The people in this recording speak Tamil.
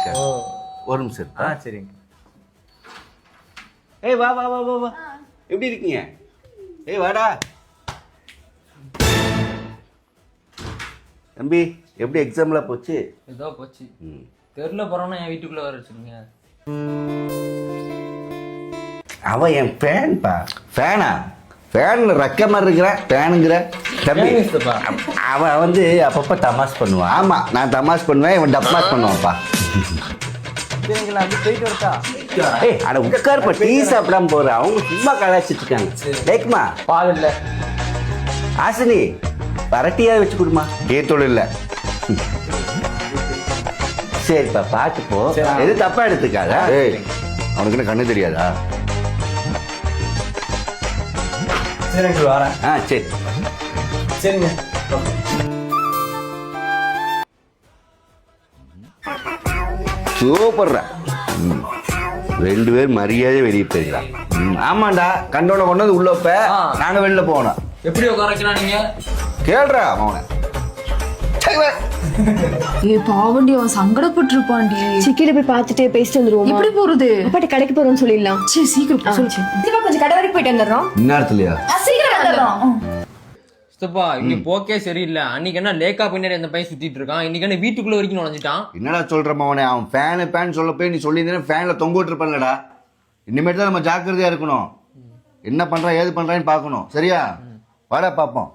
இருக்கேன். ஒரு நிமிஷம் இருக்கா? சரிங்க. ஏய் வா வா வா வா வா. எப்படி இருக்கீங்க? ஏய் வாடா தம்பி. எப்படி எக்ஸாம்லாம் போச்சு? ஏதோ போச்சு. தெருல போறோம்னா என் வீட்டுக்குள்ள வர வச்சுருங்க. அவன் என் ஃபேன்பா. ஃபேனா? ஃபேன்ல ரக்க மாதிரி இருக்கிற ஃபேனுங்கிற தம்பி. அவன் வந்து அப்பப்போ தமாஷ் பண்ணுவான். ஆமாம், நான் தமாஷ் பண்ணுவேன், இவன் டப்மாஷ் பண்ணுவான்ப்பா. சரிங்களா, அது போயிட்டு வரட்டா? ஏய் அட உட்காருப்பா, டீ சாப்பிடாம போற. அவங்க சும்மா கலாச்சிட்டு இருக்காங்க. லேக்குமா பால் இல்லை. ஆசினி வரட்டியா வச்சு கொடுமா. ஏத்தோடு இல்லை. சரிப்பா பார்த்து போ, எது தப்பா எடுத்துக்காத. ஏய் அவனுக்கு என்ன கண்ணு தெரியாதா? சரிங்க வரேன். சரி சரிங்க. சூப்பர்ரா. ரெண்டு பேரும் மரியாதை வெளியே போயிருக்கலாம். ஆமாண்டா, கண்டோட கொண்டு வந்து உள்ள வைப்ப, நாங்க வெளில போனோம். எப்படி உட்கார வைக்கலாம் நீங்க? கேள்றா அவனை. ஏ பாவண்டி, அவன் சங்கடப்பட்டிருப்பான்டி. சிக்கில போய் பார்த்துட்டு பேசிட்டு வந்துருவோம். எப்படி போறது? அப்பாட்ட கடைக்கு போறோம்னு சொல்லிடலாம். சரி சீக்கிரம் சொல்லு. தீபா கொஞ்சம் கடை வரைக்கும் போயிட்டு வந்துடுறோம். இந்நேரத்துலயா? சீக்கிரம் வந்துடுறோம். சித்தப்பா இங்க போக்கே சரியில்லை. அன்னைக்கு என்ன லேக்கா பின்னாடி அந்த பையன் சுத்திட்டு இருக்கான், இன்னைக்கு என்ன வீட்டுக்குள்ள வரைக்கும் நுழைஞ்சிட்டான். என்னடா சொல்ற அவனே? அவன் ஃபேன் சொல்ல போய் நீ சொல்லியிருந்தேன் ஃபேன்ல தொங்க விட்டுருப்பான்லடா. இனிமேட்டு தான் நம்ம ஜாக்கிரதையா இருக்கணும். என்ன பண்றான் ஏது பண்றான்னு பார்க்கணும். சரியா? வாடா பாப்போம்.